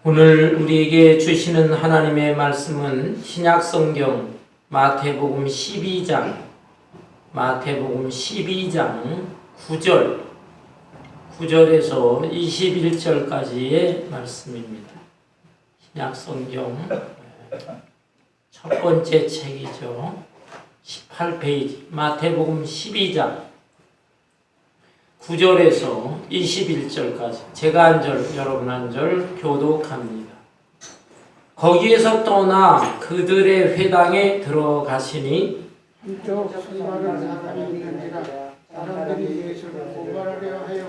오늘 우리에게 주시는 하나님의 말씀은 신약성경 마태복음 12장 9절에서 21절까지의 말씀입니다. 신약성경 첫 번째 책이죠. 18페이지 마태복음 12장 9절에서 21절까지 제가 한 절, 여러분 한 절 교독합니다. 거기에서 떠나 그들의 회당에 들어가시니 사람들이 예수를 고발하려 하여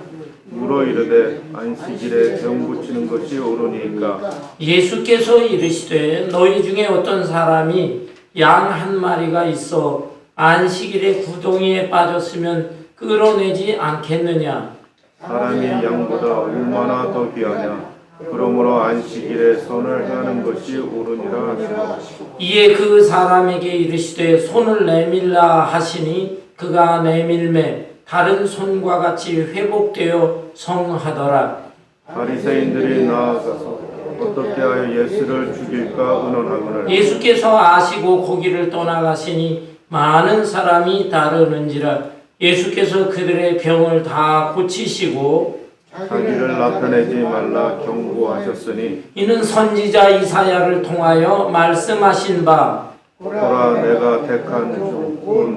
물어 이르되 안식일에 병 고치는 것이 옳으니까 예수께서 이르시되 너희 중에 어떤 사람이 양 한 마리가 있어 안식일에 구덩이에 빠졌으면 끌어내지 않겠느냐? 사람이 양보다 얼마나 더 귀하냐. 그러므로 안식일에 선을 행하는 것이 옳으니라 하시고 이에 그 사람에게 이르시되 손을 내밀라 하시니 그가 내밀매 다른 손과 같이 회복되어 성하더라. 바리새인들이 나아가서 어떻게 하여 예수를 죽일까 의논하거늘 예수께서 아시고 거기를 떠나가시니 많은 사람이 따르는지라. 예수께서 그들의 병을 다 고치시고 자기를 나타내지 말라 경고하셨으니 이는 선지자 이사야를 통하여 말씀하신 바 보라 내가 택한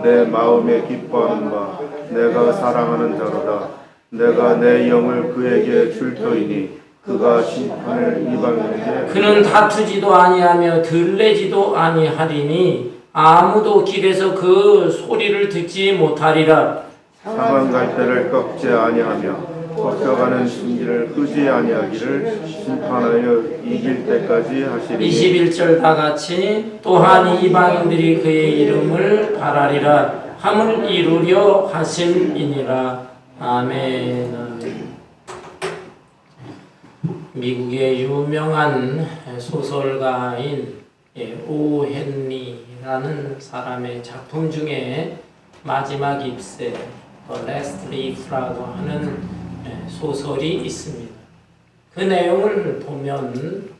내 마음에 기뻐하는 바 내가 사랑하는 자로다. 내가 내 영을 그에게 줄 터이니 그가 심판을 이방인에게 그는 다투지도 아니하며 들레지도 아니하리니 아무도 길에서 그 소리를 듣지 못하리라. 상한 갈대를 꺾지 아니하며 꺾여가는 신기를 끄지 아니하기를 심판하여 이길 때까지 하시리니 21절 다 같이 또한 이방인들이 그의 이름을 바라리라 함을 이루려 하심이니라. 아멘. 아멘. 미국의 유명한 소설가인 오 헨리라는 사람의 작품 중에 마지막 잎새 The Last Leaf라고 하는 소설이 있습니다. 그 내용을 보면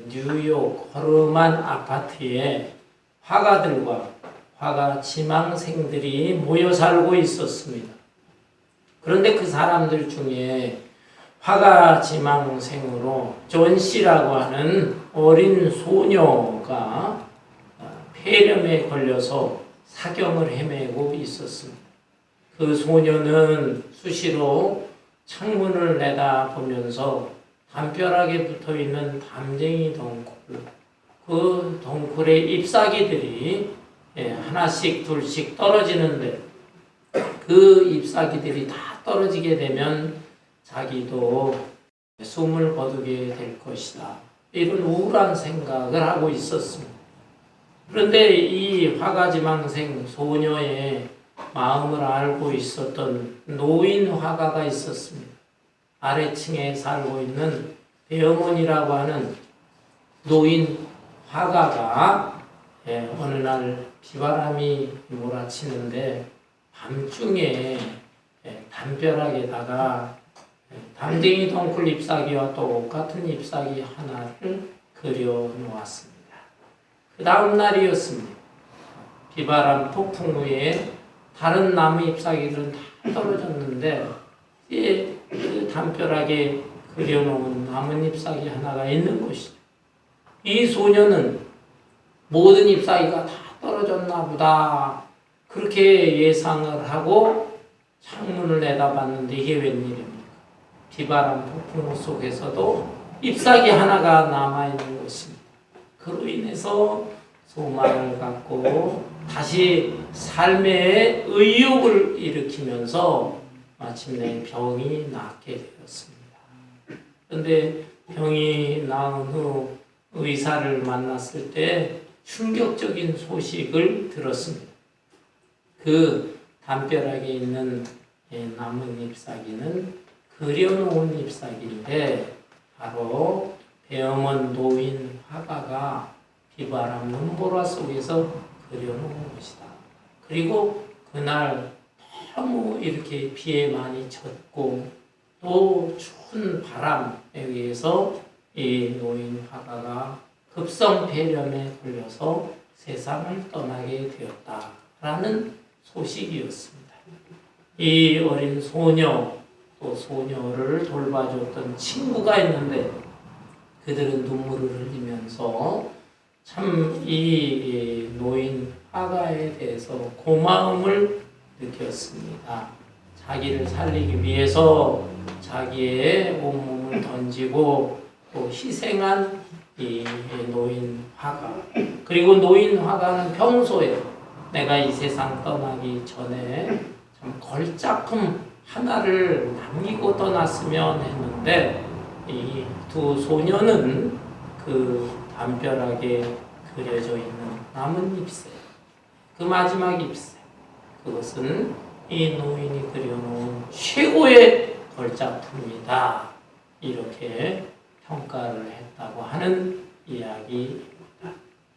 뉴욕 허름한 아파트에 화가들과 화가 지망생들이 모여 살고 있었습니다. 그런데 그 사람들 중에 화가 지망생으로 존 씨라고 하는 어린 소녀가 폐렴에 걸려서 사경을 헤매고 있었습니다. 그 소녀는 수시로 창문을 내다보면서 담벼락에 붙어있는 담쟁이 덩굴, 그 덩굴의 잎사귀들이 하나씩 둘씩 떨어지는데 그 잎사귀들이 다 떨어지게 되면 자기도 숨을 거두게 될 것이다. 이런 우울한 생각을 하고 있었습니다. 그런데 이 화가지망생 소녀의 마음을 알고 있었던 노인 화가가 있었습니다. 아래층에 살고 있는 배어머니라고 하는 노인 화가가 어느 날 비바람이 몰아치는데 밤중에 담벼락에다가 담쟁이 덩굴 잎사귀와 똑같은 잎사귀 하나를 그려 놓았습니다. 그 다음 날이었습니다. 비바람 폭풍 후에 다른 나무 잎사귀들은 다 떨어졌는데 그 담벼락에 그려놓은 나무 잎사귀 하나가 있는 것이죠. 이 소녀는 모든 잎사귀가 다 떨어졌나 보다 그렇게 예상을 하고 창문을 내다봤는데 이게 웬일입니까? 비바람 폭풍 속에서도 잎사귀 하나가 남아있는 것입니다. 그로 인해서 소망을 갖고 다시 삶의 의욕을 일으키면서 마침내 병이 낫게 되었습니다. 그런데 병이 나은 후 의사를 만났을 때 충격적인 소식을 들었습니다. 그 담벼락에 있는 남은 잎사귀는 그려놓은 잎사귀인데 바로 배어먼 노인 화가가 비바람 눈보라 속에서 그려놓은 것이다. 그리고 그날 너무 이렇게 비에 많이 젖고 또 추운 바람에 의해서 이 노인 화가가 급성폐렴에 걸려서 세상을 떠나게 되었다라는 소식이었습니다. 이 어린 소녀 또 소녀를 돌봐줬던 친구가 있는데 그들은 눈물을 흘리면서 참 이 노인 화가에 대해서 고마움을 느꼈습니다. 자기를 살리기 위해서 자기의 온몸을 던지고 또 희생한 이 노인 화가, 그리고 노인 화가는 평소에 내가 이 세상 떠나기 전에 참 걸작품 하나를 남기고 떠났으면 했는데 이 두 소녀는 그 담벼락에 그려져 있는 나뭇잎새, 그 마지막 잎새, 그것은 이 노인이 그려놓은 최고의 걸작품이다, 이렇게 평가를 했다고 하는 이야기입니다.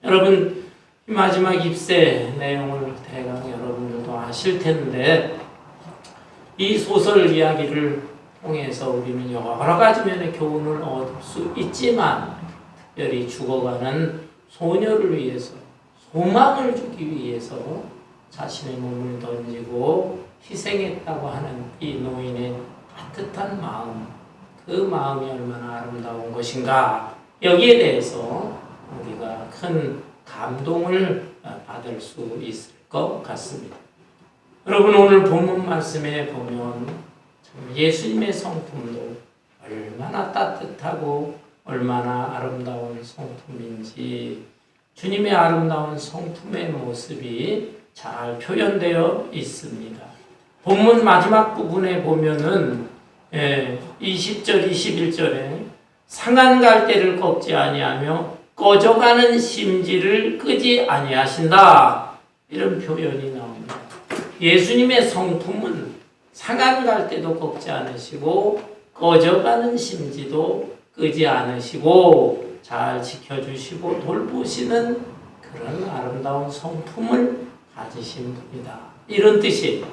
여러분, 이 마지막 잎새 내용을 대강 여러분들도 아실 텐데 이 소설 이야기를 통해서 우리는 여러 가지 면의 교훈을 얻을 수 있지만 특별히 죽어가는 소녀를 위해서, 소망을 주기 위해서 자신의 몸을 던지고 희생했다고 하는 이 노인의 따뜻한 마음, 그 마음이 얼마나 아름다운 것인가, 여기에 대해서 우리가 큰 감동을 받을 수 있을 것 같습니다. 여러분, 오늘 본문 말씀에 보면 참 예수님의 성품도 얼마나 따뜻하고 얼마나 아름다운 성품인지, 주님의 아름다운 성품의 모습이 잘 표현되어 있습니다. 본문 마지막 부분에 보면은 20절, 21절에 상한 갈대를 꺾지 아니하며 꺼져가는 심지를 끄지 아니하신다, 이런 표현이 나옵니다. 예수님의 성품은 상한 갈대도 꺾지 않으시고 꺼져가는 심지도 끄지 않으시고 잘 지켜주시고 돌보시는 그런 아름다운 성품을 가지신 분이다, 이런 뜻이에요.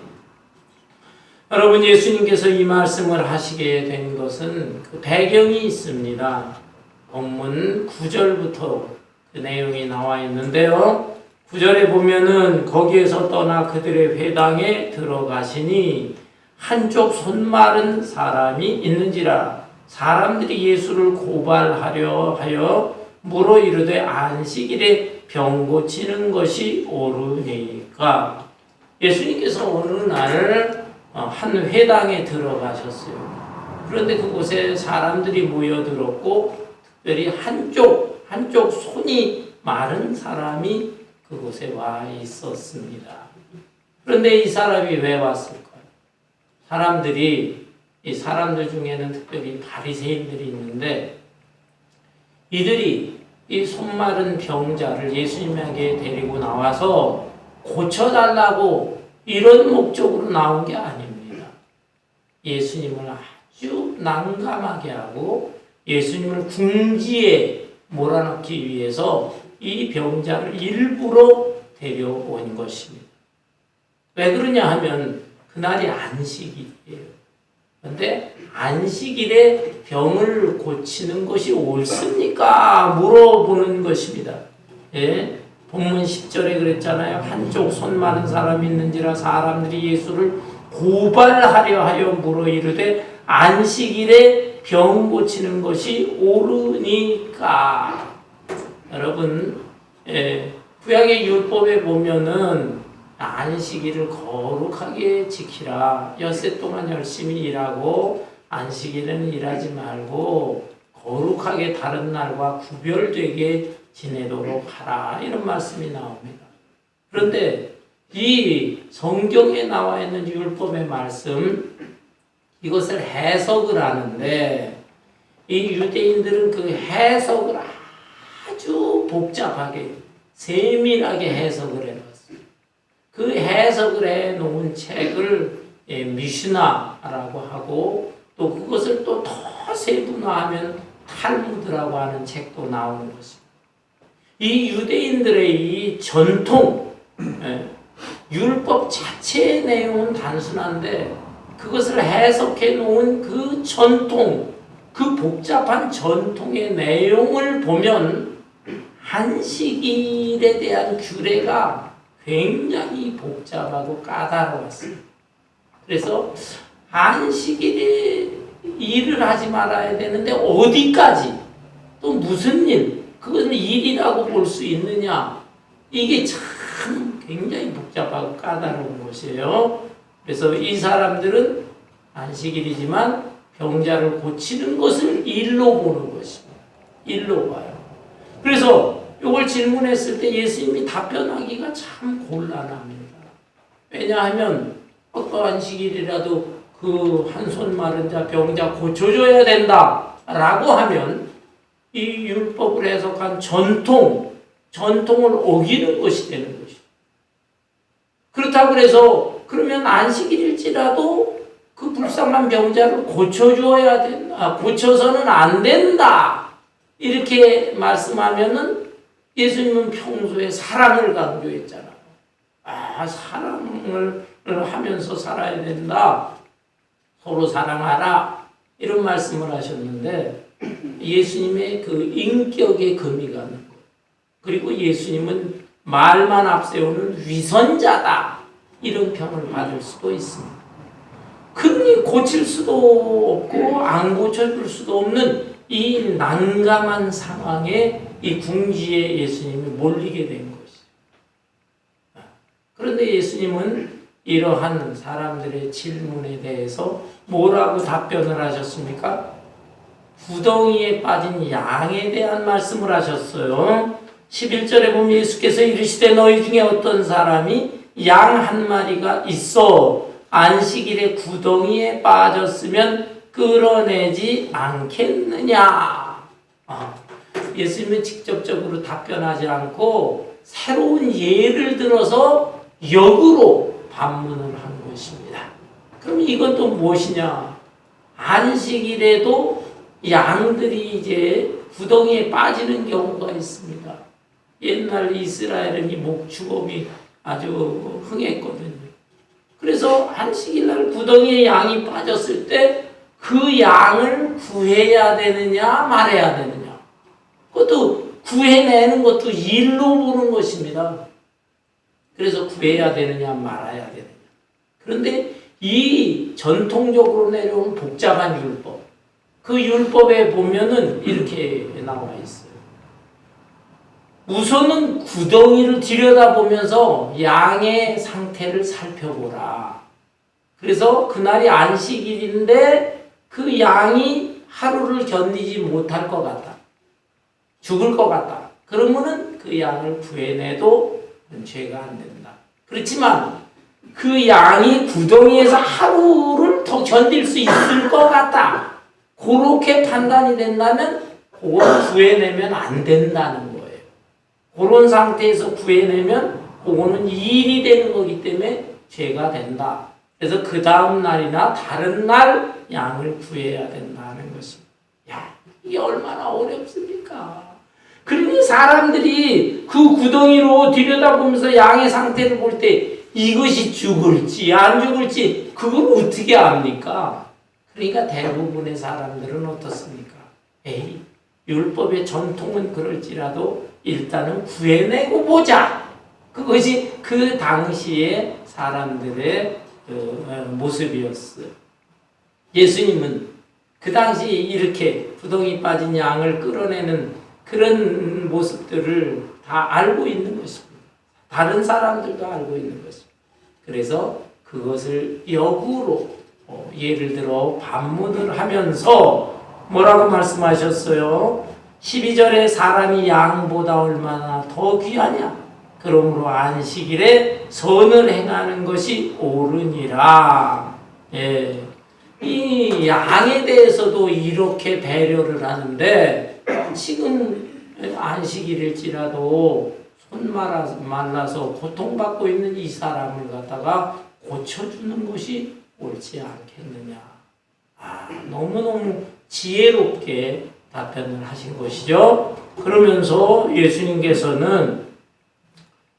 여러분, 예수님께서 이 말씀을 하시게 된 것은 그 배경이 있습니다. 본문 9절부터 그 내용이 나와 있는데요. 9절에 보면은 거기에서 떠나 그들의 회당에 들어가시니 한쪽 손 마른 사람이 있는지라 사람들이 예수를 고발하려 하여 물어 이르되 안식일에 병 고치는 것이 옳으니까. 예수님께서 어느 날 한 회당에 들어가셨어요. 그런데 그곳에 사람들이 모여들었고 특별히 한쪽 손이 마른 사람이 그곳에 와 있었습니다. 그런데 이 사람이 왜 왔을까요? 이 사람들 중에는 특별히 바리새인들이 있는데 이들이 이 손 마른 병자를 예수님에게 데리고 나와서 고쳐달라고 이런 목적으로 나온 게 아닙니다. 예수님을 아주 난감하게 하고 예수님을 궁지에 몰아넣기 위해서 이 병자를 일부러 데려온 것입니다. 왜 그러냐 하면 그날이 안식일이에요. 그런데 안식일에 병을 고치는 것이 옳습니까? 물어보는 것입니다. 예? 본문 10절에 그랬잖아요. 한쪽 손 마른 사람이 있는지라 사람들이 예수를 고발하려 하여 물어 이르되 안식일에 병 고치는 것이 옳으니까. 여러분, 구약의 율법에 보면은 안식일을 거룩하게 지키라. 엿새 동안 열심히 일하고 안식일에는 일하지 말고 거룩하게 다른 날과 구별되게 지내도록 하라, 이런 말씀이 나옵니다. 그런데 이 성경에 나와 있는 율법의 말씀, 이것을 해석을 하는데 이 유대인들은 그 해석을 아주 복잡하게 세밀하게 해석을 해놨어요. 그 해석을 해놓은 책을 미슈나라고 하고 또 그것을 또 더 세분화하면 탈무드라고 하는 책도 나오는 것입니다. 이 유대인들의 이 전통, 율법 자체의 내용은 단순한데 그것을 해석해 놓은 그 전통, 그 복잡한 전통의 내용을 보면 안식일에 대한 규례가 굉장히 복잡하고 까다로웠어요. 그래서 안식일에 일을 하지 말아야 되는데 어디까지 또 무슨 일, 그것은 일이라고 볼 수 있느냐, 이게 참 굉장히 복잡하고 까다로운 것이에요. 그래서 이 사람들은 안식일이지만 병자를 고치는 것을 일로 보는 것입니다. 일로 봐요. 그래서 이걸 질문했을 때 예수님이 답변하기가 참 곤란합니다. 왜냐하면 안식일이라도 그 한 손 마른 자 병자 고쳐줘야 된다라고 하면 이 율법을 해석한 전통을 어기는 것이 되는 것이죠. 그렇다고 해서 그러면 안식일일지라도 그 불쌍한 병자를 고쳐줘야 된다, 고쳐서는 안 된다, 이렇게 말씀하면은 예수님은 평소에 사랑을 강조했잖아요. 사랑을 하면서 살아야 된다, 서로 사랑하라, 이런 말씀을 하셨는데 예수님의 그 인격에 금이 가는 것, 그리고 예수님은 말만 앞세우는 위선자다, 이런 평을 받을 수도 있습니다. 그러니 고칠 수도 없고 안 고쳐줄 수도 없는 이 난감한 상황에 이 궁지에 예수님이 몰리게 된 것이죠. 그런데 예수님은 이러한 사람들의 질문에 대해서 뭐라고 답변을 하셨습니까? 구덩이에 빠진 양에 대한 말씀을 하셨어요. 11절에 보면 예수께서 이르시되 너희 중에 어떤 사람이 양 한 마리가 있어 안식일에 구덩이에 빠졌으면 끌어내지 않겠느냐. 예수님은 직접적으로 답변하지 않고 새로운 예를 들어서 역으로 반문을 한 것입니다. 그럼 이건 또 무엇이냐? 안식일에도 양들이 이제 구덩이에 빠지는 경우가 있습니다. 옛날 이스라엘은 이 목축업이 아주 흥했거든요. 그래서 안식일날 구덩이에 양이 빠졌을 때 그 양을 구해야 되느냐 말아야 되느냐, 그것도 구해내는 것도 일로 보는 것입니다. 그래서 구해야 되느냐 말아야 되느냐. 그런데 이 전통적으로 내려온 복잡한 율법, 그 율법에 보면은 이렇게 나와 있어요. 우선은 구덩이를 들여다보면서 양의 상태를 살펴보라. 그래서 그날이 안식일인데 그 양이 하루를 견디지 못할 것 같다, 죽을 것 같다, 그러면은 그 양을 구해내도 죄가 안 된다. 그렇지만 그 양이 구덩이에서 하루를 더 견딜 수 있을 것 같다, 그렇게 판단이 된다면 그걸 구해내면 안 된다는 거예요. 그런 상태에서 구해내면 그거는 일이 되는 거기 때문에 죄가 된다. 그래서 그 다음 날이나 다른 날 양을 구해야 된다는 것입니다. 이게 얼마나 어렵습니까? 그러니 사람들이 그 구덩이로 들여다보면서 양의 상태를 볼 때 이것이 죽을지 안 죽을지 그걸 어떻게 압니까? 그러니까 대부분의 사람들은 어떻습니까? 율법의 전통은 그럴지라도 일단은 구해내고 보자. 그것이 그 당시의 사람들의 모습이었어요. 예수님은 그 당시 이렇게 구덩이 빠진 양을 끌어내는 그런 모습들을 다 알고 있는 것입니다. 다른 사람들도 알고 있는 것입니다. 그래서 그것을 역으로 예를 들어 반문을 하면서 뭐라고 말씀하셨어요? 12절에 사람이 양보다 얼마나 더 귀하냐? 그러므로 안식일에 선을 행하는 것이 옳으니라. 이 양에 대해서도 이렇게 배려를 하는데 지금 안식일일지라도 손 말라서 고통받고 있는 이 사람을 갖다가 고쳐주는 것이 옳지 않겠느냐. 너무너무 지혜롭게 답변을 하신 것이죠. 그러면서 예수님께서는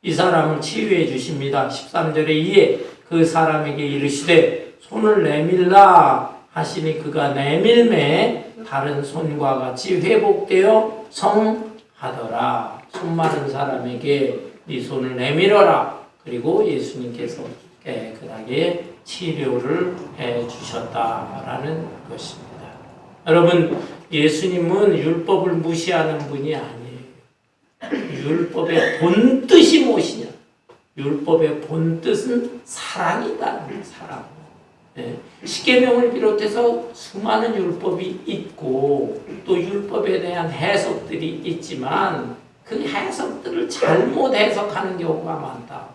이 사람을 치유해 주십니다. 13절에 이에 그 사람에게 이르시되 손을 내밀라 하시니 그가 내밀매 다른 손과 같이 회복되어 성하더라. 손 마른 사람에게 네 손을 내밀어라. 그리고 예수님께서 깨끗하게 치료를 해주셨다라는 것입니다. 여러분, 예수님은 율법을 무시하는 분이 아니에요. 율법의 본뜻이 무엇이냐? 율법의 본뜻은 사랑이다. 사랑. 십계명을 비롯해서 수많은 율법이 있고 또 율법에 대한 해석들이 있지만 그 해석들을 잘못 해석하는 경우가 많다.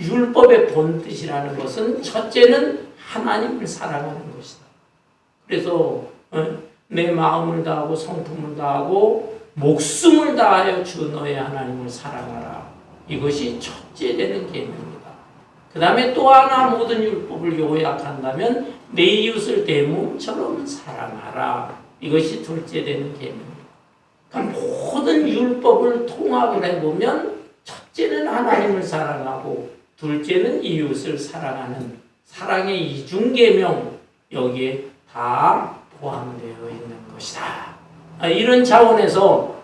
율법의 본뜻이라는 것은 첫째는 하나님을 사랑하는 것이다. 그래서 내 마음을 다하고 성품을 다하고 목숨을 다하여 주 너의 하나님을 사랑하라. 이것이 첫째 되는 계명입니다. 그 다음에 또 하나 모든 율법을 요약한다면 내 이웃을 내 몸처럼 사랑하라. 이것이 둘째 되는 계명입니다. 그러니까 모든 율법을 통합을 해보면 첫째는 하나님을 사랑하고 둘째는 이웃을 사랑하는 사랑의 이중계명, 여기에 다 포함되어 있는 것이다. 이런 차원에서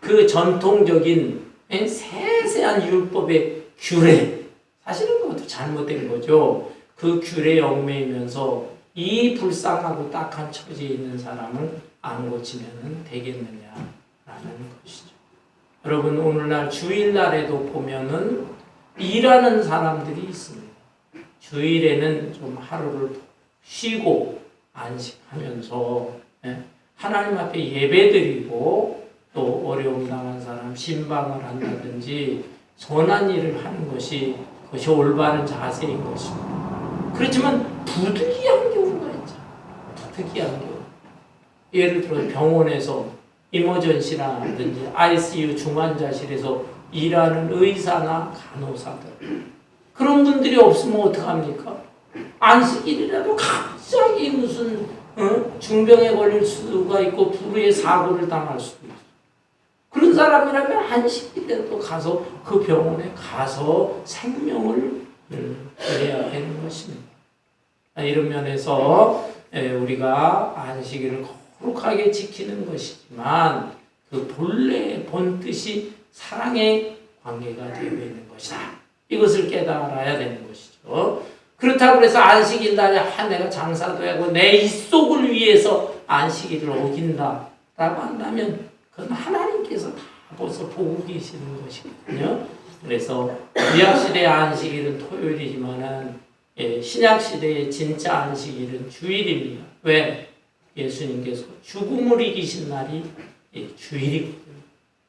그 전통적인 세세한 율법의 규례, 사실은 그것도 잘못된 거죠. 그 규례에 얽매이면서 이 불쌍하고 딱한 처지에 있는 사람을 안 고치면 되겠느냐라는 것이죠. 여러분, 오늘날 주일날에도 보면은 일하는 사람들이 있습니다. 주일에는 좀 하루를 쉬고 안식하면서 하나님 앞에 예배드리고 또 어려움 당한 사람 신방을 한다든지 선한 일을 하는 것이 그것이 올바른 자세인 것입니다. 그렇지만 부득이한 경우가 있잖아요. 부득이한 경우. 예를 들어 병원에서 이머전시라든지 ICU 중환자실에서 일하는 의사나 간호사들, 그런 분들이 없으면 어떡합니까? 안식일이라도 갑자기 무슨 중병에 걸릴 수가 있고 불의의 사고를 당할 수도 있어요. 그런 사람이라면 안식일에도 가서 그 병원에 가서 생명을 구해야 되는 것입니다. 이런 면에서 우리가 안식일을 거룩하게 지키는 것이지만 그 본래의 본뜻이 사랑의 관계가 되어 있는 것이다. 이것을 깨달아야 되는 것이죠. 그렇다고 해서 안식일 날에 내가 장사도 하고 내 입속을 위해서 안식일을 어긴다 라고 한다면 그건 하나님께서 다 벌써 보고 계시는 것이거든요. 그래서 구약시대의 안식일은 토요일이지만은 신약시대의 진짜 안식일은 주일입니다. 왜? 예수님께서 죽음을 이기신 날이 주일이거든요.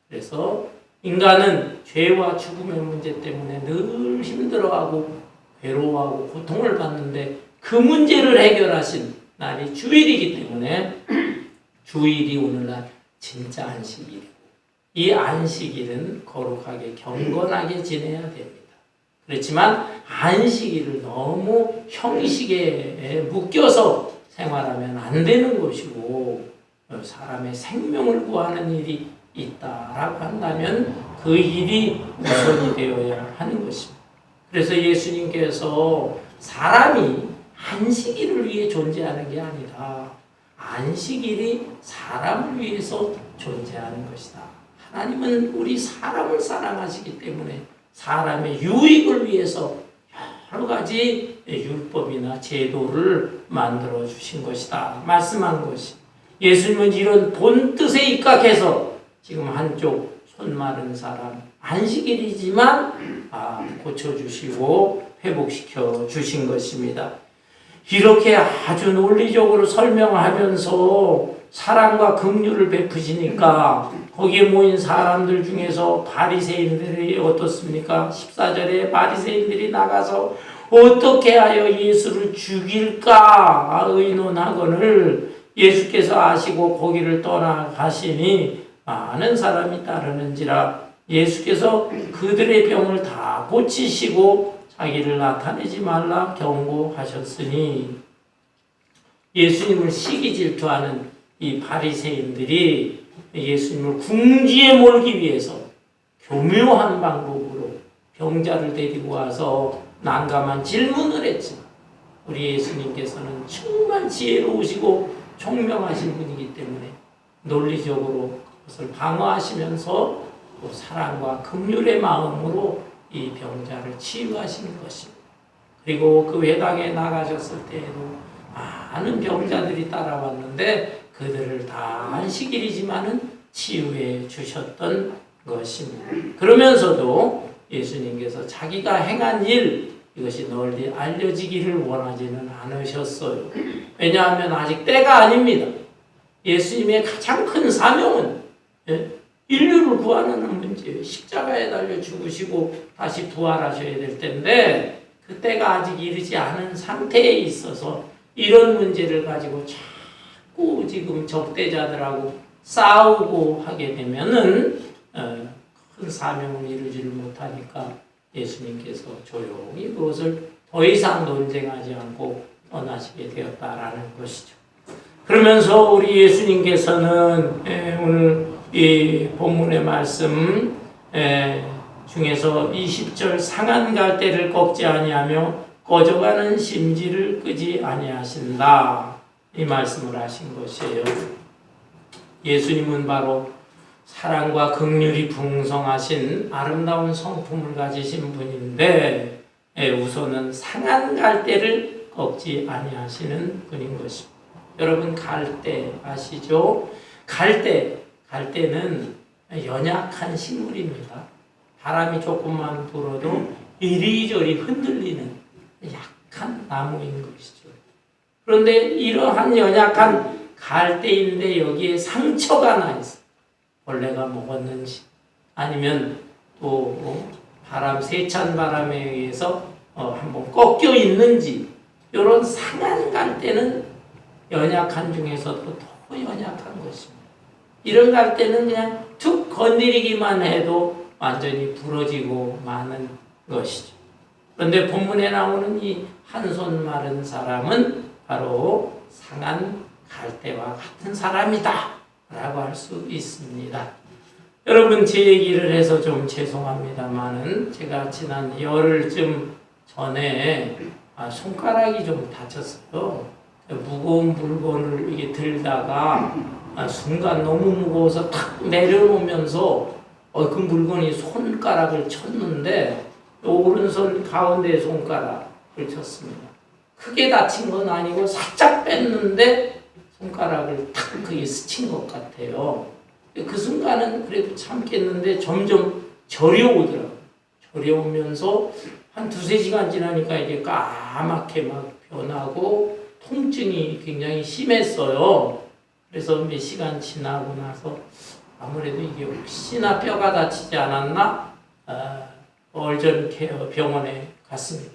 그래서 인간은 죄와 죽음의 문제 때문에 늘 힘들어하고 괴로워하고 고통을 받는데 그 문제를 해결하신 날이 주일이기 때문에 주일이 오늘날 진짜 안식일이고 이 안식일은 거룩하게 경건하게 지내야 됩니다. 그렇지만 안식일을 너무 형식에 묶여서 생활하면 안 되는 것이고 사람의 생명을 구하는 일이 있다라고 한다면 그 일이 우선이 되어야 하는 것입니다. 그래서 예수님께서 사람이 안식일을 위해 존재하는 게 아니라 안식일이 사람을 위해서 존재하는 것이다. 하나님은 우리 사람을 사랑하시기 때문에 사람의 유익을 위해서 여러 가지 율법이나 제도를 만들어 주신 것이다. 말씀한 것이. 예수님은 이런 본뜻에 입각해서 지금 한쪽 손 마른 사람 안식일이지만 고쳐주시고 회복시켜 주신 것입니다. 이렇게 아주 논리적으로 설명하면서 사랑과 긍휼을 베푸시니까 거기에 모인 사람들 중에서 바리새인들이 어떻습니까? 14절에 바리새인들이 나가서 어떻게 하여 예수를 죽일까 의논하거늘 예수께서 아시고 거기를 떠나가시니 많은 사람이 따르는지라. 예수께서 그들의 병을 다 고치시고 자기를 나타내지 말라 경고하셨으니 예수님을 시기 질투하는 이 바리새인들이 예수님을 궁지에 몰기 위해서 교묘한 방법으로 병자를 데리고 와서 난감한 질문을 했지만 우리 예수님께서는 정말 지혜로우시고 총명하신 분이기 때문에 논리적으로 그것을 방어하시면서 또 사랑과 긍휼의 마음으로 이 병자를 치유하시는 것입니다. 그리고 그 회당에 나가셨을 때에도 많은 병자들이 따라왔는데 그들을 다 안식일이지만은 치유해 주셨던 것입니다. 그러면서도 예수님께서 자기가 행한 일 이것이 널리 알려지기를 원하지는 않으셨어요. 왜냐하면 아직 때가 아닙니다. 예수님의 가장 큰 사명은 인류를 구하는 문제예요. 십자가에 달려 죽으시고 다시 부활하셔야 될 텐데 그 때가 아직 이르지 않은 상태에 있어서 이런 문제를 가지고 자꾸 지금 적대자들하고 싸우고 하게 되면은 큰 사명을 이루지를 못하니까 예수님께서 조용히 그것을 더 이상 논쟁하지 않고 떠나시게 되었다라는 것이죠. 그러면서 우리 예수님께서는 오늘 이 본문의 말씀 중에서 20절 상한 갈대를 꺾지 아니하며 꺼져가는 심지를 끄지 아니하신다 이 말씀을 하신 것이에요. 예수님은 바로 사랑과 긍휼이 풍성하신 아름다운 성품을 가지신 분인데 우선은 상한 갈대를 꺾지 아니하시는 분인 것입니다. 여러분 갈대 아시죠? 갈대는 연약한 식물입니다. 바람이 조금만 불어도 이리저리 흔들리는 약한 나무인 것이죠. 그런데 이러한 연약한 갈대인데 여기에 상처가 나 있어요. 벌레가 먹었는지 아니면 또 세찬 바람에 의해서 한번 꺾여 있는지 이런 상한 갈대는 연약한 중에서도 더 연약한 것입니다. 이런 갈대는 그냥 툭 건드리기만 해도 완전히 부러지고 마는 것이죠. 그런데 본문에 나오는 이 한 손 마른 사람은 바로 상한 갈대와 같은 사람이다 라고 할 수 있습니다. 여러분 제 얘기를 해서 좀 죄송합니다만은 제가 지난 열흘쯤 전에 손가락이 좀 다쳤어요. 무거운 물건을 이게 들다가 순간 너무 무거워서 탁 내려놓으면서 그 물건이 손가락을 쳤는데 오른손 가운데 손가락을 쳤습니다. 크게 다친 건 아니고 살짝 뺐는데 손가락을 탁 그게 스친 것 같아요. 그 순간은 그래도 참겠는데 점점 저려오더라고요. 저려오면서 한 2-3시간 지나니까 이게 까맣게 막 변하고 통증이 굉장히 심했어요. 그래서 몇 시간 지나고 나서 아무래도 이게 혹시나 뼈가 다치지 않았나 얼전 병원에 갔습니다.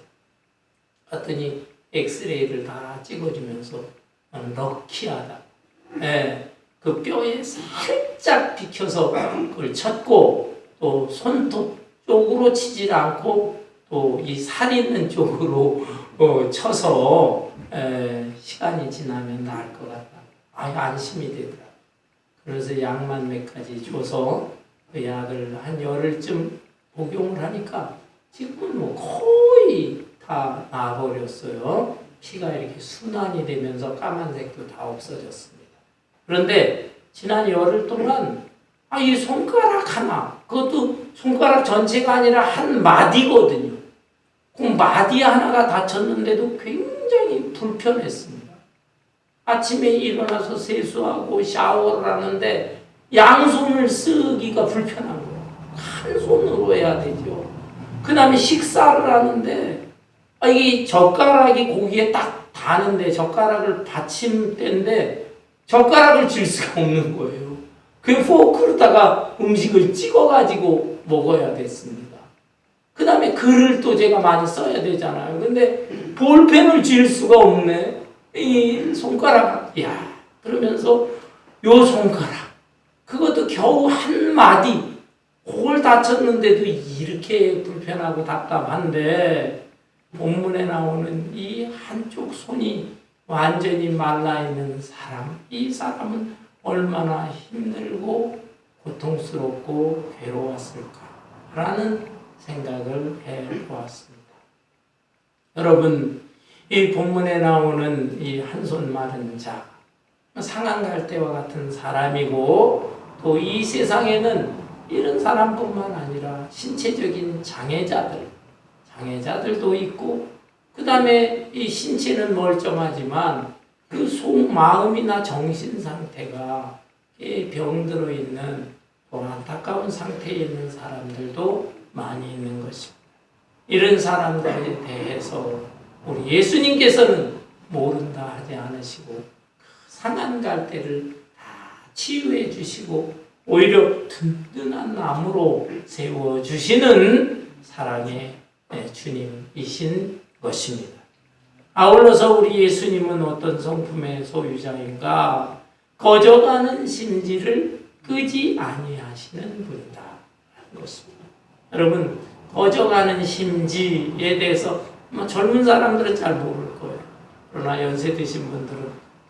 갔더니 엑스레이를 다 찍어주면서 럭키하다. 그 뼈에 살짝 비켜서 그걸 쳤고 또 손톱 쪽으로 치질 않고 또 이 살 있는 쪽으로 쳐서 시간이 지나면 나을 것 같다. 안심이 되더라. 그래서 약만 몇 가지 줘서 그 약을 한 열흘쯤 복용을 하니까 지금은 뭐 거의 다 나아버렸어요. 피가 이렇게 순환이 되면서 까만색도 다 없어졌습니다. 그런데 지난 열흘 동안 이 손가락 하나, 그것도 손가락 전체가 아니라 한 마디거든요. 그 마디 하나가 다쳤는데도 굉장히 불편했습니다. 아침에 일어나서 세수하고 샤워를 하는데 양손을 쓰기가 불편한 거예요. 한 손으로 해야 되죠. 그 다음에 식사를 하는데 이게 젓가락이 고기에 딱 닿는데 젓가락을 받침대인데 젓가락을 쥘 수가 없는 거예요. 그 포크로다가 음식을 찍어가지고 먹어야 됐습니다. 그 다음에 글을 또 제가 많이 써야 되잖아요. 근데 볼펜을 쥘 수가 없네. 이 손가락, 그러면서 요 손가락, 그것도 겨우 한 마디, 그걸 다쳤는데도 이렇게 불편하고 답답한데, 본문에 나오는 이 한쪽 손이 완전히 말라있는 사람, 이 사람은 얼마나 힘들고 고통스럽고 괴로웠을까라는 생각을 해보았습니다. 여러분, 이 본문에 나오는 이 한 손 마른 자, 상한 갈대와 같은 사람이고, 또 이 세상에는 이런 사람뿐만 아니라 신체적인 장애자들도 있고, 그 다음에 이 신체는 멀쩡하지만 그 속 마음이나 정신 상태가 병들어 있는 안타까운 상태에 있는 사람들도 많이 있는 것입니다. 이런 사람들에 대해서 우리 예수님께서는 모른다 하지 않으시고 그 상한 갈대를 다 치유해 주시고 오히려 든든한 나무로 세워주시는 사랑의 주님이신 것입니다. 아울러서 우리 예수님은 어떤 성품의 소유자인가? 꺼져가는 심지를 끄지 아니하시는 분이다 하는 것입니다. 여러분, 꺼져가는 심지에 대해서 젊은 사람들은 잘 모를 거예요. 그러나 연세 드신 분들은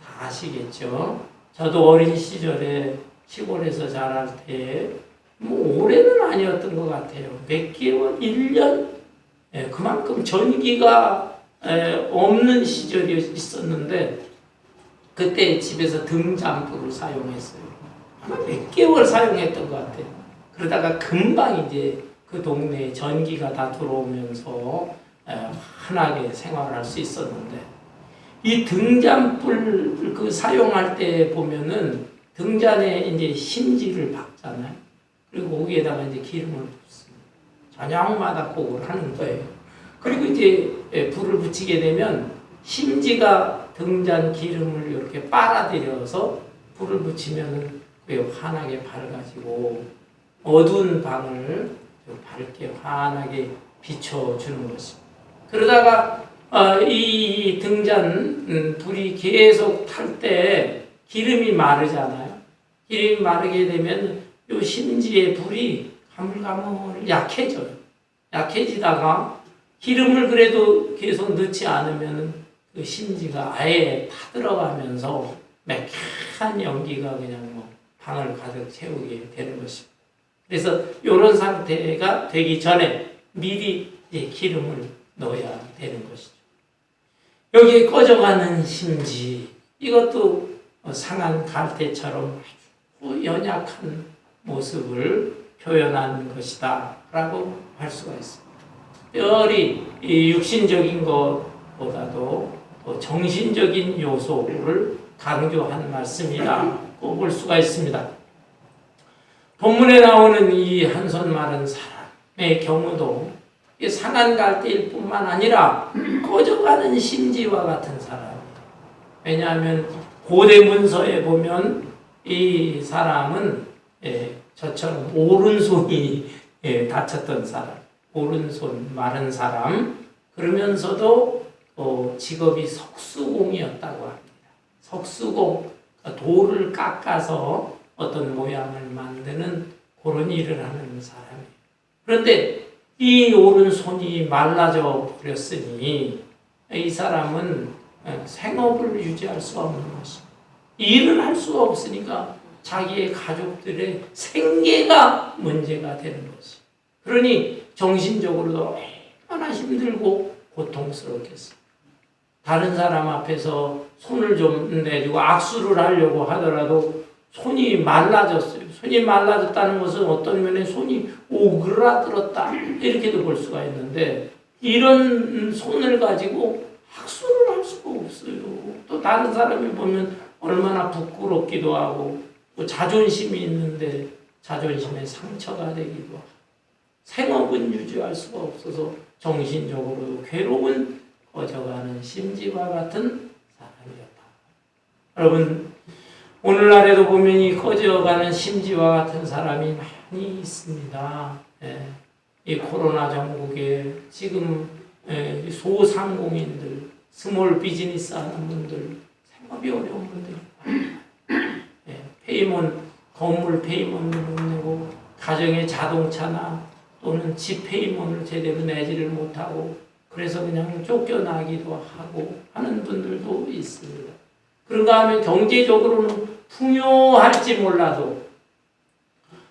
다 아시겠죠. 저도 어린 시절에 시골에서 자랄 때 오래는 아니었던 것 같아요. 몇 개월, 1년? 그만큼 전기가 없는 시절이 있었는데 그때 집에서 등잔불을 사용했어요. 아마 몇 개월 사용했던 것 같아요. 그러다가 금방 이제 그 동네에 전기가 다 들어오면서 편하게 생활할 수 있었는데, 이 등잔불 그 사용할 때 보면은 등잔에 이제 심지를 박잖아요. 그리고 거기에다가 이제 기름을 붓습니다. 저녁마다 그걸 하는 거예요. 그리고 이제 불을 붙이게 되면 심지가 등잔 기름을 이렇게 빨아들여서 불을 붙이면은 그게 환하게 밝아지고 어두운 방을 밝게 환하게 비춰주는 것입니다. 그러다가 이 등잔 불이 계속 탈 때 기름이 마르잖아요. 기름이 마르게 되면 이 심지의 불이 가물가물 약해져요. 약해지다가 기름을 그래도 계속 넣지 않으면 그 심지가 아예 타들어가면서 매캐한 연기가 그냥 방을 가득 채우게 되는 것입니다. 그래서 이런 상태가 되기 전에 미리 이제 기름을 넣어야 되는 것이죠. 여기에 꺼져가는 심지, 이것도 상한 갈대처럼 아주 연약한 모습을 표현하는 것이다 라고 할 수가 있습니다. 특별히 이 육신적인 것보다도 또 정신적인 요소를 강조한 말씀이라고 볼 수가 있습니다. 본문에 나오는 이 한 손 마른 사람의 경우도 상한 갈대일 뿐만 아니라 꺼져가는 심지와 같은 사람입니다. 왜냐하면 고대 문서에 보면 이 사람은 저처럼 오른손이 다쳤던 사람, 오른손 마른 사람, 그러면서도 직업이 석수공이었다고 합니다. 석수공, 돌을 깎아서 어떤 모양을 만드는 그런 일을 하는 사람이에요. 그런데 이 오른손이 말라져 버렸으니 이 사람은 생업을 유지할 수 없는 것입니다. 일을 할 수가 없으니까 자기의 가족들의 생계가 문제가 되는 것이에요. 그러니 정신적으로도 얼마나 힘들고 고통스럽겠어요. 다른 사람 앞에서 손을 좀 내주고 악수를 하려고 하더라도 손이 말라졌어요. 손이 말라졌다는 것은 어떤 면에 손이 오그라들었다 이렇게도 볼 수가 있는데, 이런 손을 가지고 악수를 할 수가 없어요. 또 다른 사람이 보면 얼마나 부끄럽기도 하고 또 자존심이 있는데 자존심에 상처가 되기도 하고 생업은 유지할 수가 없어서 정신적으로 괴로운 꺼져가는 심지와 같은 사람이었다. 여러분, 오늘날에도 보면 이 꺼져가는 심지와 같은 사람이 많이 있습니다. 이 코로나 전국에 지금 소상공인들, 스몰 비즈니스 하는 분들, 생업이 어려운 분들이 많아요. 페이먼, 건물 페이먼도 못 내고 가정의 자동차나 또는 집 페이먼을 제대로 내지를 못하고 그래서 그냥 쫓겨나기도 하고 하는 분들도 있습니다. 그런가 하면 경제적으로는 풍요할지 몰라도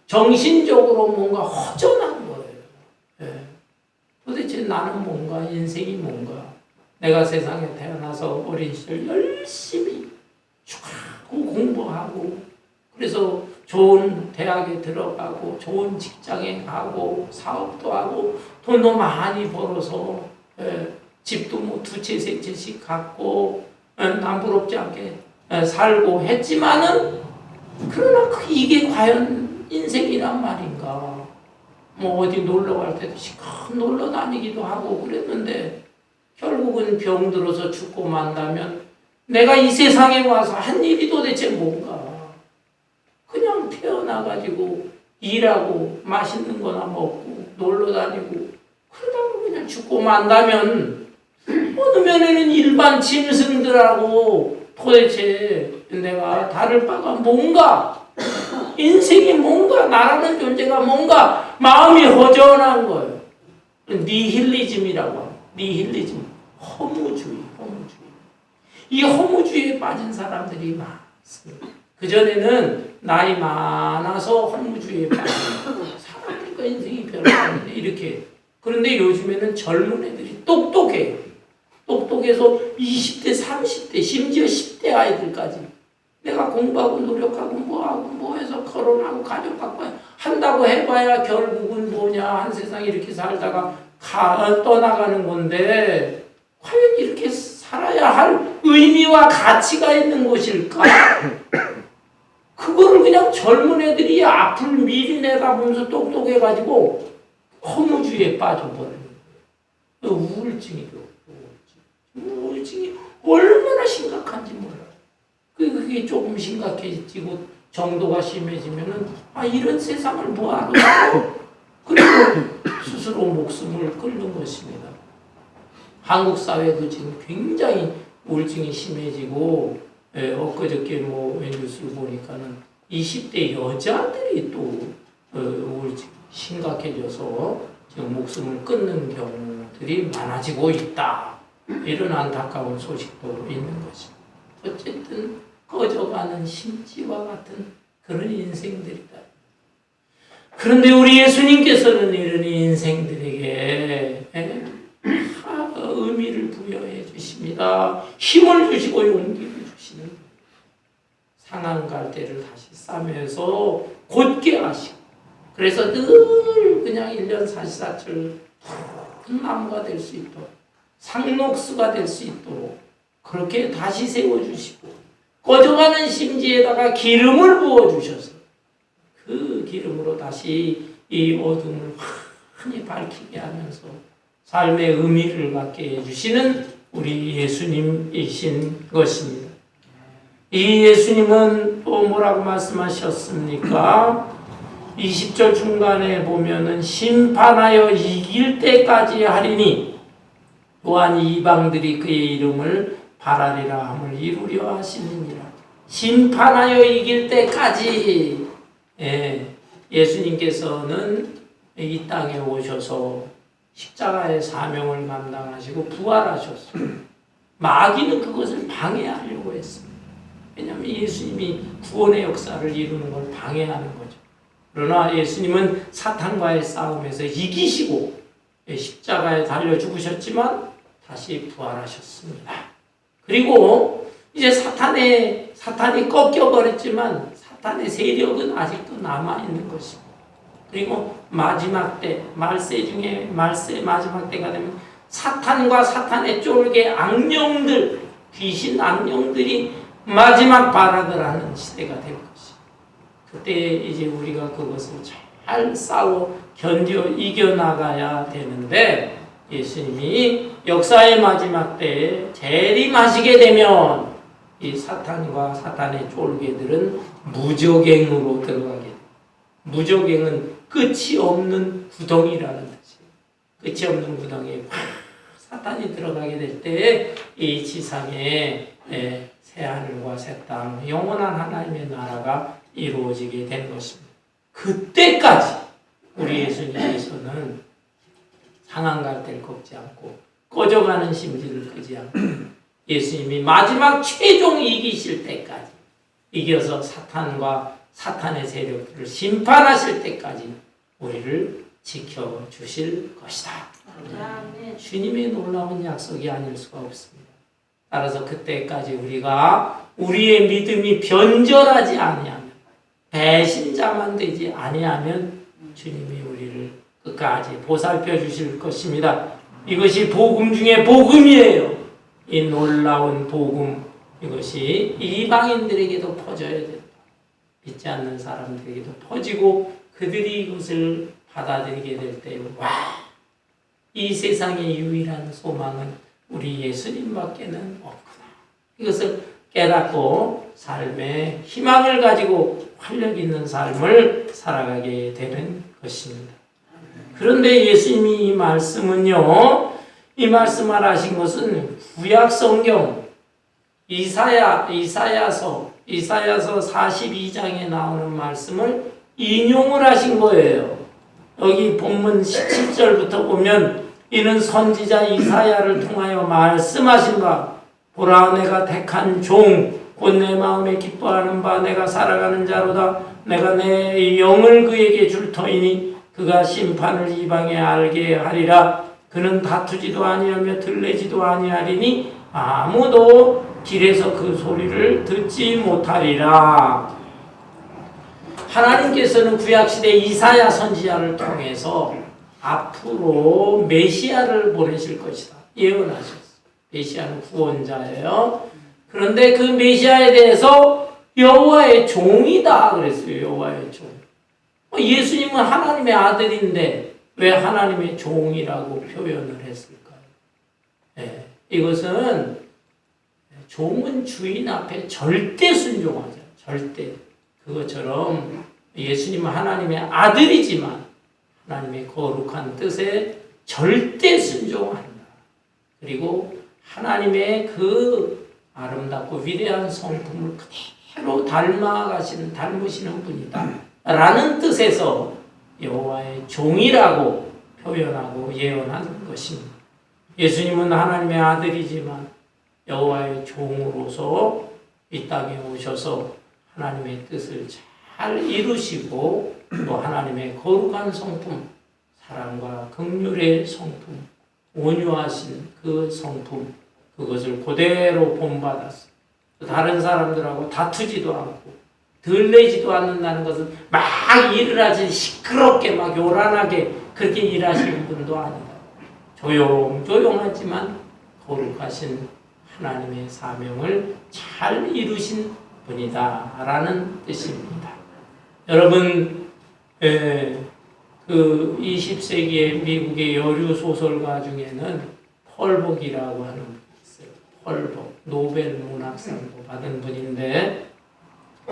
정신적으로 뭔가 허전한 거예요. 도대체 나는 뭔가, 인생이 뭔가, 내가 세상에 태어나서 어린 시절 열심히 자꾸 공부하고 그래서 좋은 대학에 들어가고 좋은 직장에 가고 사업도 하고 돈도 많이 벌어서 집도 뭐 2채 3채씩 갖고 남부럽지 않게 살고 했지만은 그러나 이게 과연 인생이란 말인가? 뭐 어디 놀러 갈 때도 시컷 놀러 다니기도 하고 그랬는데 결국은 병들어서 죽고 만다면 내가 이 세상에 와서 한 일이 도대체 뭔가? 그냥 태어나가지고 일하고 맛있는 거나 먹고 놀러 다니고 그러다가 그냥 죽고 만다면 어느 면에는 일반 짐승들하고 도대체 내가 다를 바가 뭔가? 인생이 뭔가? 나라는 존재가 뭔가? 마음이 허전한 거예요. 니힐리즘이라고 합니다. 니힐리즘. 허무주의. 이 허무주의에 빠진 사람들이 많습니다. 그전에는 나이 많아서 허무주의에 빠지고 사람들과 인생이 별로 아닌데 이렇게. 그런데 요즘에는 젊은 애들이 똑똑해요. 똑똑해서 20대, 30대, 심지어 10대 아이들까지 내가 공부하고 노력하고 뭐 해서 결혼하고 가정 갖고 한다고 해봐야 결국은 뭐냐 한 세상 이렇게 살다가 떠나가는 건데 과연 이렇게 살아야 할 의미와 가치가 있는 것일까? 그거를 그냥 젊은 애들이 앞을 미리 내다보면서 똑똑해가지고 허무주의에 빠져버리는 거예요. 우울증이 얼마나 심각한지 몰라요. 그게 조금 심각해지고 정도가 심해지면은 이런 세상을 뭐하러 하고 그리고 스스로 목숨을 끊는 것입니다. 한국 사회도 지금 굉장히 우울증이 심해지고 엊그저께 뭐 뉴스를 보니까는 20대 여자들이 또 우울증이 심각해져서 지금 목숨을 끊는 경우들이 많아지고 있다. 이런 안타까운 소식도 있는 것입니다. 어쨌든 꺼져가는 심지와 같은 그런 인생들이다. 그런데 우리 예수님께서는 이런 인생들에게 의미를 부여해 주십니다. 힘을 주시고 용기를 주시는 상한 갈대를 다시 싸면서 곧게 하시고 그래서 늘 그냥 1년 사시사철 큰 나무가 될 수 있도록 상록수가 될 수 있도록 그렇게 다시 세워주시고 꺼져가는 심지에다가 기름을 부어주셔서 그 기름으로 다시 이 어둠을 환히 밝히게 하면서 삶의 의미를 갖게 해주시는 우리 예수님이신 것입니다. 이 예수님은 또 뭐라고 말씀하셨습니까? 20절 중간에 보면은 심판하여 이길 때까지 하리니 또한 이방들이 그의 이름을 바라리라 함을 이루려 하시느니라. 심판하여 이길 때까지 예수님께서는 이 땅에 오셔서 십자가의 사명을 감당하시고 부활하셨어요. 마귀는 그것을 방해하려고 했습니다. 왜냐하면 예수님이 구원의 역사를 이루는 걸 방해하는 거죠. 그러나 예수님은 사탄과의 싸움에서 이기시고 십자가에 달려 죽으셨지만 다시 부활하셨습니다. 그리고 이제 사탄이 꺾여버렸지만 사탄의 세력은 아직도 남아있는 것입니다. 그리고 마지막 때, 말세 중에 마지막 때가 되면 사탄과 사탄의 쫄개 악령들, 귀신 악령들이 마지막 발악을 하는 시대가 될 것입니다. 그때 이제 우리가 그것을 잘 싸워 견뎌 이겨나가야 되는데 예수님이 역사의 마지막 때에 재림하시게 되면 이 사탄과 사탄의 쫄개들은 무저갱으로 들어가게 됩니다. 무저갱은 끝이 없는 구덩이라는 뜻이에요. 끝이 없는 구덩이에 사탄이 들어가게 될 때 이 지상에 새하늘과 새 땅, 영원한 하나님의 나라가 이루어지게 된 것입니다. 그때까지 우리 예수님께서는 상한 갈대를 꺾지 않고 꺼져가는 심지를 끄지 않고 예수님이 마지막 최종 이기실 때까지 이겨서 사탄과 사탄의 세력들을 심판하실 때까지 우리를 지켜주실 것이다. 주님의 놀라운 약속이 아닐 수가 없습니다. 따라서 그때까지 우리가 우리의 믿음이 변절하지 아니하면, 배신자만 되지 아니하면 주님이 우리를 끝까지 보살펴 주실 것입니다. 이것이 복음 중에 복음이에요. 이 놀라운 복음, 이것이 이방인들에게도 퍼져야 된다. 믿지 않는 사람들에게도 퍼지고 그들이 이것을 받아들이게 될 때, 와, 이 세상의 유일한 소망은 우리 예수님밖에는 없구나. 이것을 깨닫고 삶의 희망을 가지고 활력 있는 삶을 살아가게 되는 것입니다. 그런데 예수님이 이 말씀은요, 이 말씀을 하신 것은 구약 성경 이사야서 42장에 나오는 말씀을 인용을 하신 거예요. 여기 본문 17절부터 보면 이는 선지자 이사야를 통하여 말씀하신 바, 보라 내가 택한 종 곧 내 마음에 기뻐하는 바 내가 살아가는 자로다. 내가 내 영을 그에게 줄 터이니 그가 심판을 이방에 알게 하리라. 그는 다투지도 아니하며 들레지도 아니하리니 아무도 길에서 그 소리를 듣지 못하리라. 하나님께서는 구약시대 이사야 선지자를 통해서 앞으로 메시아를 보내실 것이다 예언하셨어요. 메시아는 구원자예요. 그런데 그 메시아에 대해서 여호와의 종이다 그랬어요. 여호와의 종. 예수님은 하나님의 아들인데 왜 하나님의 종이라고 표현을 했을까요? 네, 이것은 종은 주인 앞에 절대 순종하죠. 절대. 그것처럼 예수님은 하나님의 아들이지만 하나님의 거룩한 뜻에 절대 순종한다. 그리고 하나님의 그 아름답고 위대한 성품을 그대로 닮으시는 분이다 라는 뜻에서 여호와의 종이라고 표현하고 예언하는 것입니다. 예수님은 하나님의 아들이지만 여호와의 종으로서 이 땅에 오셔서 하나님의 뜻을 잘 이루시고 또 하나님의 거룩한 성품, 사랑과 긍휼의 성품, 온유하신 그 성품, 그것을 그대로 본받았어요. 다른 사람들하고 다투지도 않고 들레지도 않는다는 것은 막 일을 하지 시끄럽게 막 요란하게 그렇게 일하시는 분도 아니다. 조용하지만 거룩하신 하나님의 사명을 잘 이루신 분이다 라는 뜻입니다. 여러분, 그 20세기의 미국의 여류 소설가 중에는 펄복이라고 하는 분이 있어요. 펄복, 노벨 문학상도 받은 분인데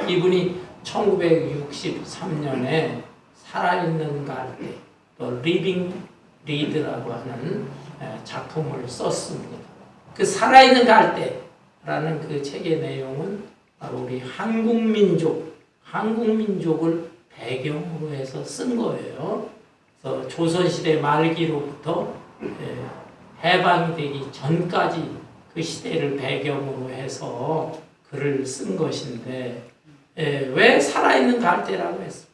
이분이 1963년에 살아있는 갈대, 또 리빙 리드라고 하는 작품을 썼습니다. 그 살아있는 갈대라는 그 책의 내용은 바로 우리 한국민족을 배경으로 해서 쓴 거예요. 그래서 조선시대 말기로부터 해방이 되기 전까지 그 시대를 배경으로 해서 글을 쓴 것인데 왜 살아있는 갈대라고 했을까?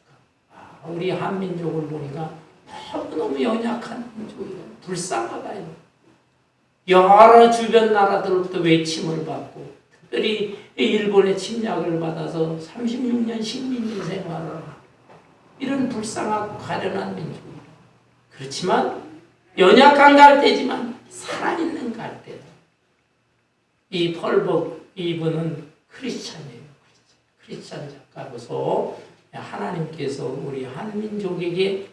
우리 한민족을 보니까 너무너무 연약한 민족이다. 불쌍하다. 여러 주변 나라들로부터 외침을 받고 특별히 일본의 침략을 받아서 36년 식민지 생활을 하고 이런 불쌍하고 가련한 민족이다. 그렇지만 연약한 갈대지만 살아있는 갈대다. 이 펄복 이분은 크리스찬이에요. 크리스찬 작가로서 하나님께서 우리 한민족에게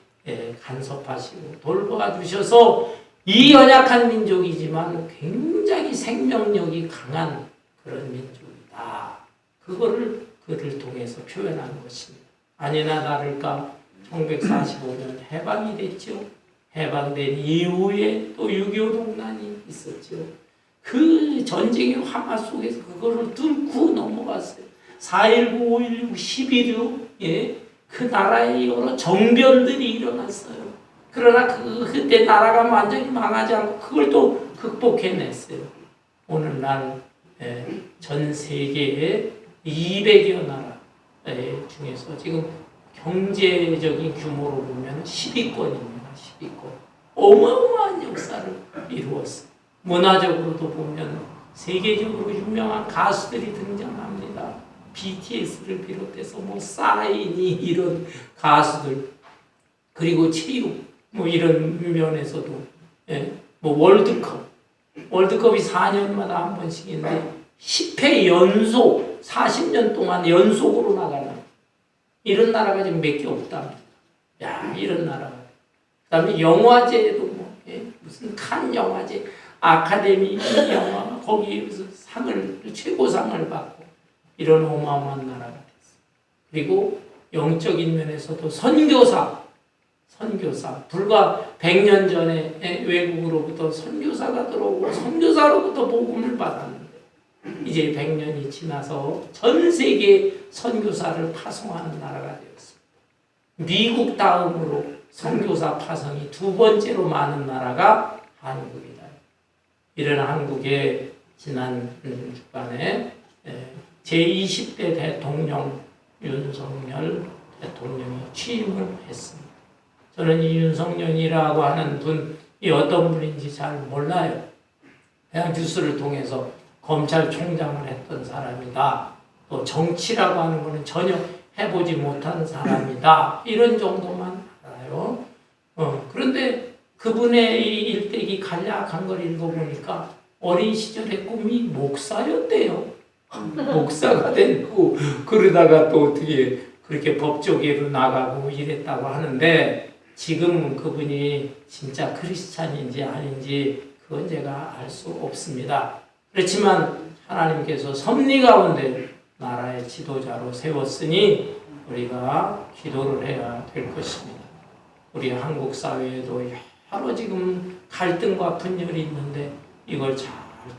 간섭하시고 돌봐주셔서 이 연약한 민족이지만 굉장히 생명력이 강한 그런 민족이다. 그거를 그를 통해서 표현한 것입니다. 아니나 다를까 1945년 해방이 됐죠. 해방된 이후에 또 6.25 동란이 있었죠. 그 전쟁의 화마 속에서 그거를 뚫고 넘어갔어요. 4.19, 5.16, 11.6 그 나라에 여러 정변들이 일어났어요. 그러나 그때 나라가 완전히 망하지 않고 그걸 또 극복해냈어요. 오늘날 전 세계의 200여 나라 중에서 지금 경제적인 규모로 보면 10위권입니다. 10위권. 어마어마한 역사를 이루었어요. 문화적으로도 보면 세계적으로 유명한 가수들이 등장합니다. BTS를 비롯해서 뭐 싸이니 이런 가수들, 그리고 체육 뭐 이런 면에서도 뭐 월드컵이 4년마다 한 번씩인데 10회 연속 40년 동안 연속으로 나가는 이런 나라가 지금 몇 개 없답니다. 야, 이런 나라가. 그다음에 영화제도 뭐 무슨 칸 영화제, 아카데미 영화 거기에서 최고상을 받고 이런 어마어마한 나라가 됐어요. 그리고 영적인 면에서도 선교사 불과 100년 전에 외국으로부터 선교사가 들어오고 선교사로부터 복음을 받았는데 이제 100년이 지나서 전 세계 선교사를 파송하는 나라가 되었습니다. 미국 다음으로 선교사 파송이 두 번째로 많은 나라가 한국이다. 이런 한국의 지난 주간에 제20대 대통령 윤석열 대통령이 취임을 했습니다. 저는 이 윤석열이라고 하는 분이 어떤 분인지 잘 몰라요. 그냥 뉴스를 통해서 검찰총장을 했던 사람이다. 또 정치라고 하는 것은 전혀 해보지 못한 사람이다. 이런 정도만 알아요. 그런데 그분의 이 일대기 간략한 걸 읽어보니까 어린 시절의 꿈이 목사였대요. 목사가 됐고 그러다가 또 어떻게 그렇게 법조계로 나가고 이랬다고 하는데 지금은 그분이 진짜 크리스찬인지 아닌지 그건 제가 알 수 없습니다. 그렇지만 하나님께서 섭리 가운데 나라의 지도자로 세웠으니 우리가 기도를 해야 될 것입니다. 우리 한국 사회에도 여러 지금 갈등과 분열이 있는데 이걸 잘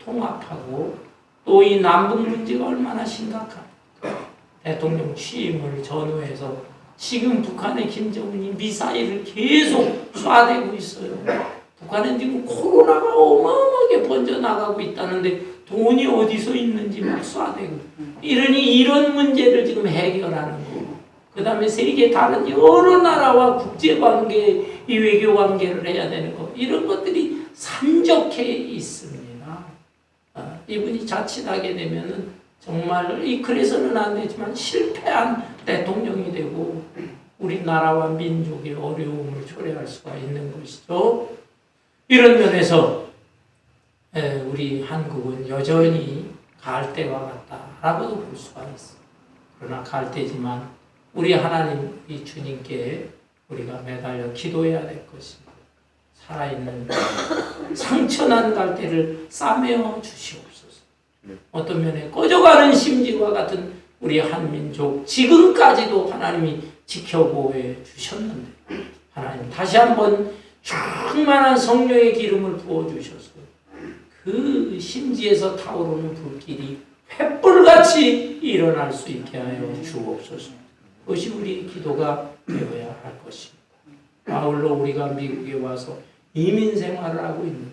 통합하고 또 이 남북 문제가 얼마나 심각합니까? 대통령 취임을 전후해서 지금 북한의 김정은이 미사일을 계속 쏴대고 있어요. 북한은 지금 코로나가 어마어마하게 번져나가고 있다는데 돈이 어디서 있는지 막 쏴대고 이러니 이런 문제를 지금 해결하는 거고 그 다음에 세계 다른 여러 나라와 국제관계, 이 외교관계를 해야 되는 거 이런 것들이 산적해 있습니다. 이분이 자칫하게 되면은 정말 그래서는 안 되지만 실패한 대통령이 되고 우리나라와 민족의 어려움을 초래할 수가 있는 것이죠. 이런 면에서 우리 한국은 여전히 갈대와 같다라고도 볼 수가 있어요. 그러나 갈대지만 우리 하나님, 우리 주님께 우리가 매달려 기도해야 될 것입니다. 살아있는 상처난 갈대를 싸매어 주시옵소서. 어떤 면에 꺼져가는 심지와 같은 우리 한민족 지금까지도 하나님이 지켜보해 주셨는데 하나님 다시 한번 충만한 성령의 기름을 부어주셔서 그 심지에서 타오르는 불길이 횃불같이 일어날 수 있게 하여 주옵소서. 그것이 우리의 기도가 되어야 할 것입니다. 바울로 우리가 미국에 와서 이민 생활을 하고 있는데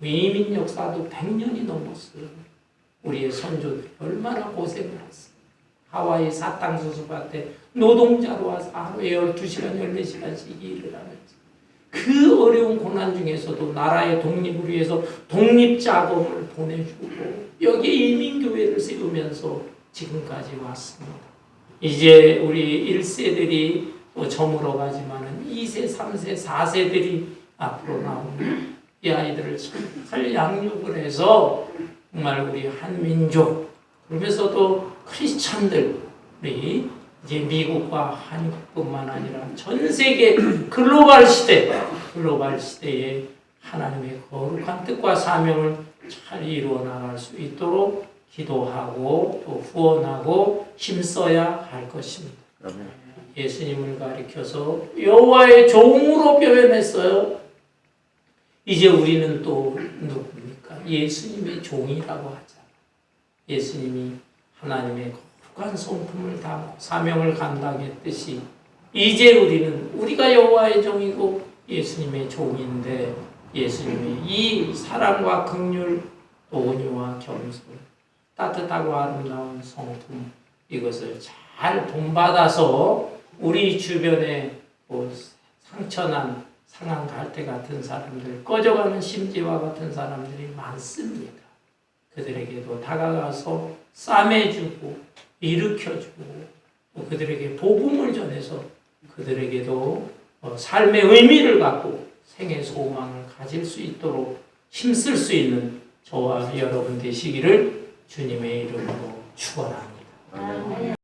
이민 역사도 100년이 넘었어요. 우리의 선조들이 얼마나 고생을 했어요. 하와이 사탕수수밭에 노동자로 와서 하루에 12시간, 14시간씩 일을 하면서 그 어려운 고난 중에서도 나라의 독립을 위해서 독립자금을 보내주고 여기에 이민교회를 세우면서 지금까지 왔습니다. 이제 우리 1세들이 또 저물어 가지만은 2세, 3세, 4세들이 앞으로 나오는 이 아이들을 잘 양육을 해서 정말 우리 한민족 그러면서도 크리스찬들이 이제 미국과 한국뿐만 아니라 전 세계 글로벌 시대에 하나님의 거룩한 뜻과 사명을 잘 이루어 나갈 수 있도록 기도하고 또 후원하고 힘써야 할 것입니다. 예수님을 가리켜서 여호와의 종으로 표현했어요. 이제 우리는 또 누굽니까? 예수님의 종이라고 하자. 예수님이 하나님의 거룩한 성품을 담고 사명을 감당했듯이 이제 우리가 여호와의 종이고 예수님의 종인데 예수님의 이 사랑과 긍휼, 온유와 겸손, 따뜻하고 아름다운 성품 이것을 잘 본받아서 우리 주변에 상처난 상한 갈대 같은 사람들, 꺼져가는 심지와 같은 사람들이 많습니다. 그들에게도 다가가서 싸매주고 일으켜주고 또 그들에게 복음을 전해서 그들에게도 삶의 의미를 갖고 생의 소망을 가질 수 있도록 힘쓸 수 있는 저와 여러분 되시기를 주님의 이름으로 축원합니다.